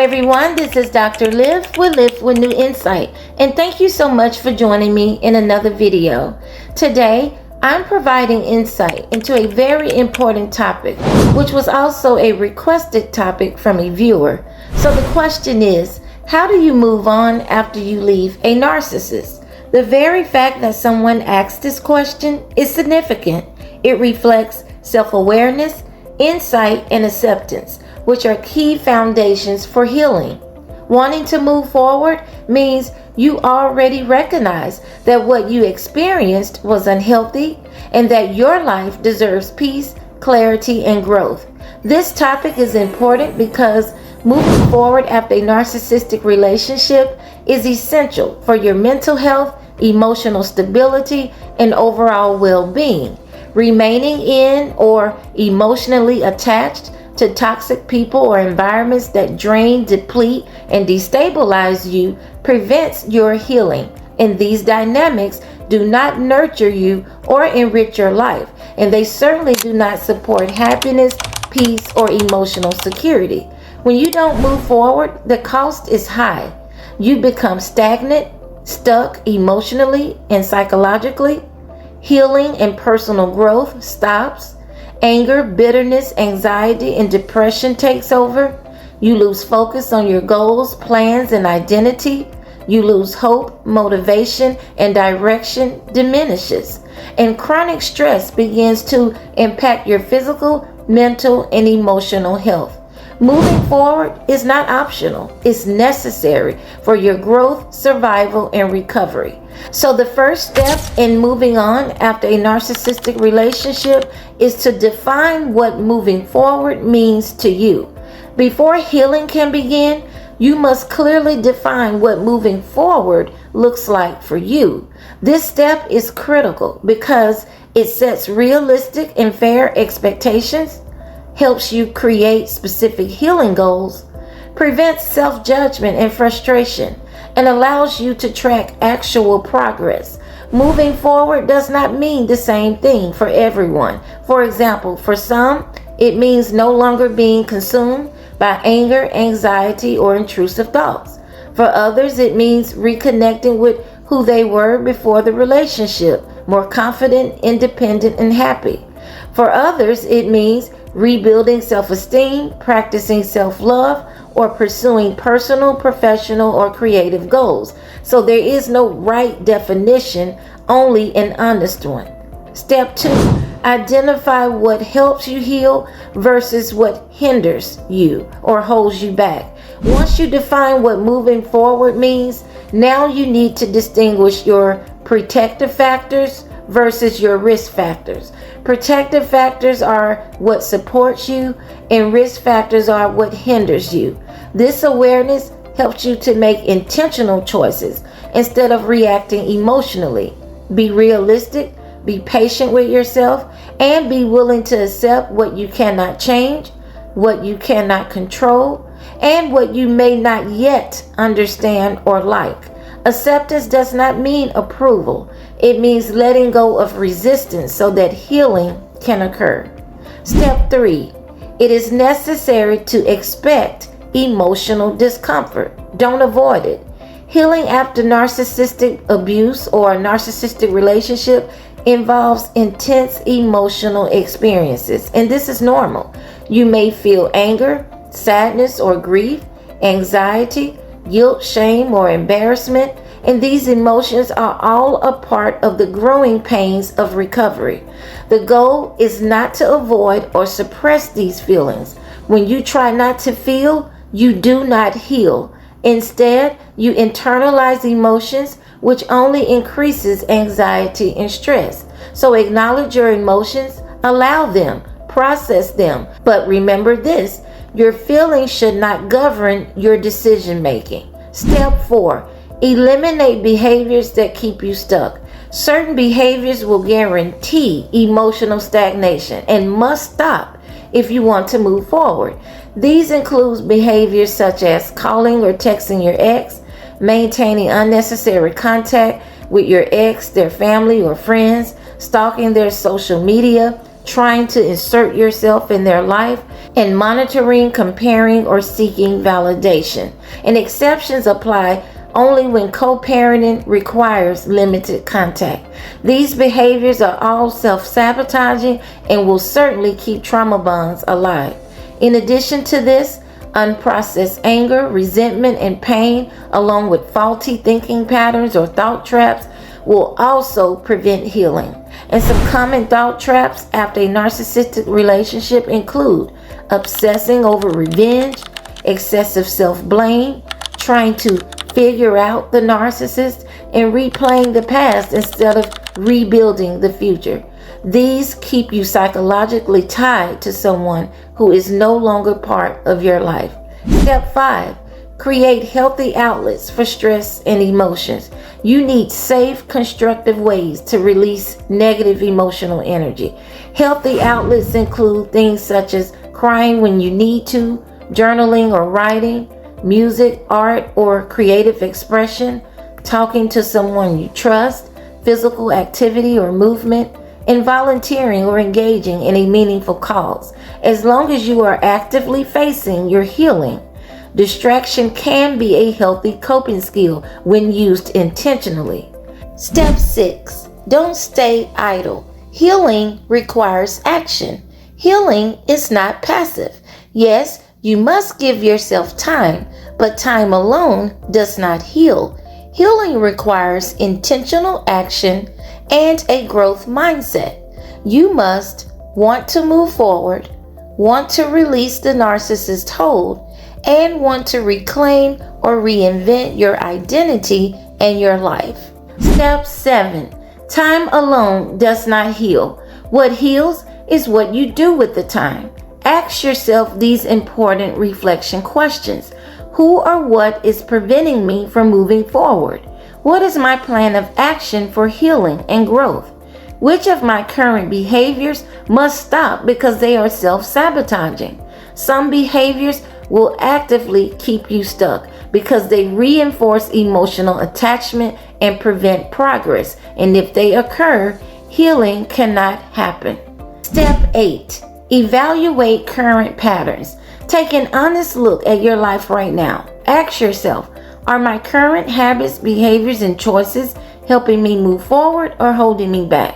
everyone, this is Dr. Liv with New Insight, and thank you so much for joining me in another video. Today, I'm providing insight into a very important topic, which was also a requested topic from a viewer. So the question is, how do you move on after you leave a narcissist? The very fact that someone asked this question is significant. It reflects self-awareness, insight, and acceptance, which are key foundations for healing. Wanting to move forward means you already recognize that what you experienced was unhealthy and that your life deserves peace, clarity, and growth. This topic is important because moving forward after a narcissistic relationship is essential for your mental health, emotional stability, and overall well-being. Remaining in or emotionally attached to toxic people or environments that drain, deplete, and destabilize you prevents your healing. And these dynamics do not nurture you or enrich your life, and they certainly do not support happiness, peace, or emotional security. When you don't move forward, the cost is high. You become stagnant, stuck emotionally and psychologically. Healing and personal growth stops. Anger, bitterness, anxiety, and depression takes over. You lose focus on your goals, plans, and identity. You lose hope, motivation, and direction diminishes. And chronic stress begins to impact your physical, mental, and emotional health. Moving forward is not optional. It's necessary for your growth, survival, and recovery. So the first step in moving on after a narcissistic relationship is to define what moving forward means to you. Before healing can begin, you must clearly define what moving forward looks like for you. This step is critical because it sets realistic and fair expectations, helps you create specific healing goals, prevents self-judgment and frustration, and allows you to track actual progress. Moving forward does not mean the same thing for everyone. For example, for some, it means no longer being consumed by anger, anxiety, or intrusive thoughts. For others, it means reconnecting with who they were before the relationship, more confident, independent, and happy. For others, it means rebuilding self-esteem, practicing self-love, or pursuing personal, professional, or creative goals. So there is no right definition, only an honest one. Step 2, identify what helps you heal versus what hinders you or holds you back. Once you define what moving forward means, now you need to distinguish your protective factors versus your risk factors. Protective factors are what supports you, and risk factors are what hinders you. This awareness helps you to make intentional choices instead of reacting emotionally. Be realistic, be patient with yourself, and be willing to accept what you cannot change, what you cannot control, and what you may not yet understand or like. Acceptance does not mean approval. It means letting go of resistance so that healing can occur. Step 3, it is necessary to expect emotional discomfort. Don't avoid it. Healing after narcissistic abuse or a narcissistic relationship involves intense emotional experiences, and this is normal. You may feel anger, sadness, or grief, anxiety, guilt, shame, or embarrassment, and these emotions are all a part of the growing pains of recovery. The goal is not to avoid or suppress these feelings. When you try not to feel, you do not heal. Instead, you internalize emotions, which only increases anxiety and stress. So acknowledge your emotions, allow them, process them. But remember this, your feelings should not govern your decision making. Step 4, eliminate behaviors that keep you stuck. Certain behaviors will guarantee emotional stagnation and must stop if you want to move forward. These include behaviors such as calling or texting your ex, maintaining unnecessary contact with your ex, their family or friends, stalking their social media, trying to insert yourself in their life, and monitoring, comparing, or seeking validation. And exceptions apply only when co-parenting requires limited contact. These behaviors are all self-sabotaging and will certainly keep trauma bonds alive. In addition to this, unprocessed anger, resentment, and pain, along with faulty thinking patterns or thought traps, will also prevent healing. And some common thought traps after a narcissistic relationship include obsessing over revenge, excessive self-blame, trying to figure out the narcissist, and replaying the past instead of rebuilding the future. These keep you psychologically tied to someone who is no longer part of your life. Step 5. Create healthy outlets for stress and emotions. You need safe, constructive ways to release negative emotional energy. Healthy outlets include things such as crying when you need to, journaling or writing, music, art, or creative expression, talking to someone you trust, physical activity or movement, and volunteering or engaging in a meaningful cause. As long as you are actively facing your healing, distraction can be a healthy coping skill when used intentionally. Step 6. Don't stay idle. Healing requires action. Healing is not passive. Yes, you must give yourself time, but time alone does not heal. Healing requires intentional action and a growth mindset. You must want to move forward, want to release the narcissist hold, and want to reclaim or reinvent your identity and your life. Step 7. Time alone does not heal. What heals is what you do with the time. Ask yourself these important reflection questions. Who or what is preventing me from moving forward? What is my plan of action for healing and growth? Which of my current behaviors must stop because they are self-sabotaging? Some behaviors will actively keep you stuck because they reinforce emotional attachment and prevent progress. And if they occur, healing cannot happen. Step 8. Evaluate current patterns. Take an honest look at your life right now. Ask yourself, are my current habits, behaviors, and choices helping me move forward or holding me back?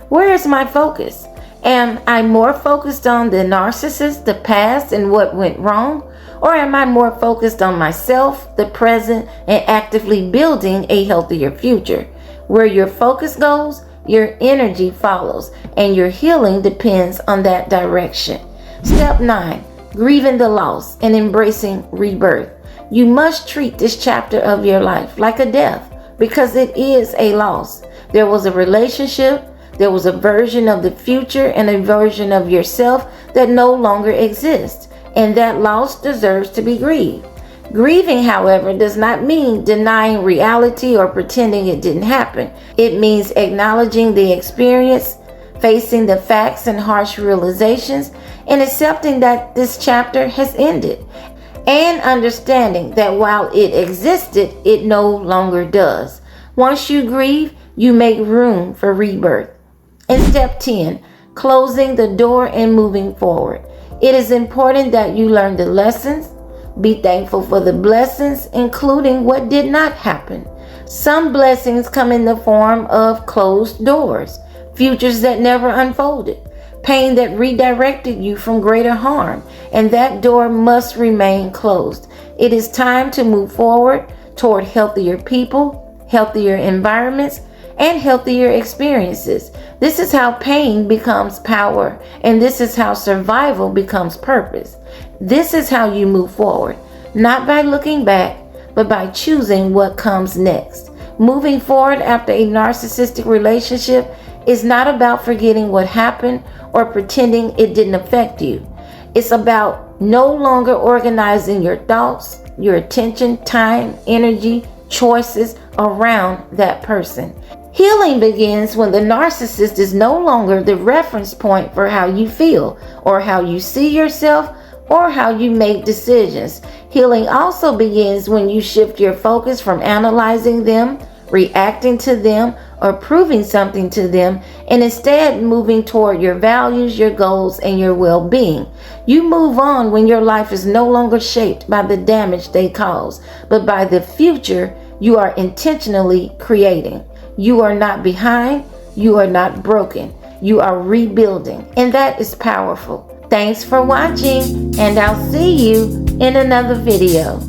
Where is my focus? Am I more focused on the narcissist, the past, and what went wrong? Or am I more focused on myself, the present, and actively building a healthier future? Where your focus goes, your energy follows, and your healing depends on that direction. Step 9. Grieving the loss and embracing rebirth. You must treat this chapter of your life like a death because it is a loss. There was a relationship, there was a version of the future and a version of yourself that no longer exists, and that loss deserves to be grieved. Grieving, however, does not mean denying reality or pretending it didn't happen. It means acknowledging the experience, facing the facts and harsh realizations, and accepting that this chapter has ended, and understanding that while it existed, it no longer does. Once you grieve, you make room for rebirth. And step 10, closing the door and moving forward. It is important that you learn the lessons, be thankful for the blessings, including what did not happen. Some blessings come in the form of closed doors, futures that never unfolded, pain that redirected you from greater harm, and that door must remain closed. It is time to move forward toward healthier people, healthier environments, and healthier experiences. This is how pain becomes power, and this is how survival becomes purpose. This is how you move forward, not by looking back, but by choosing what comes next. Moving forward after a narcissistic relationship is not about forgetting what happened or pretending it didn't affect you. It's about no longer organizing your thoughts, your attention, time, energy, choices around that person. Healing begins when the narcissist is no longer the reference point for how you feel or how you see yourself or how you make decisions. Healing also begins when you shift your focus from analyzing them, reacting to them, or proving something to them, and instead moving toward your values, your goals, and your well-being. You move on when your life is no longer shaped by the damage they cause, but by the future you are intentionally creating. You are not behind. You are not broken. You are rebuilding, and that is powerful. Thanks for watching, and I'll see you in another video.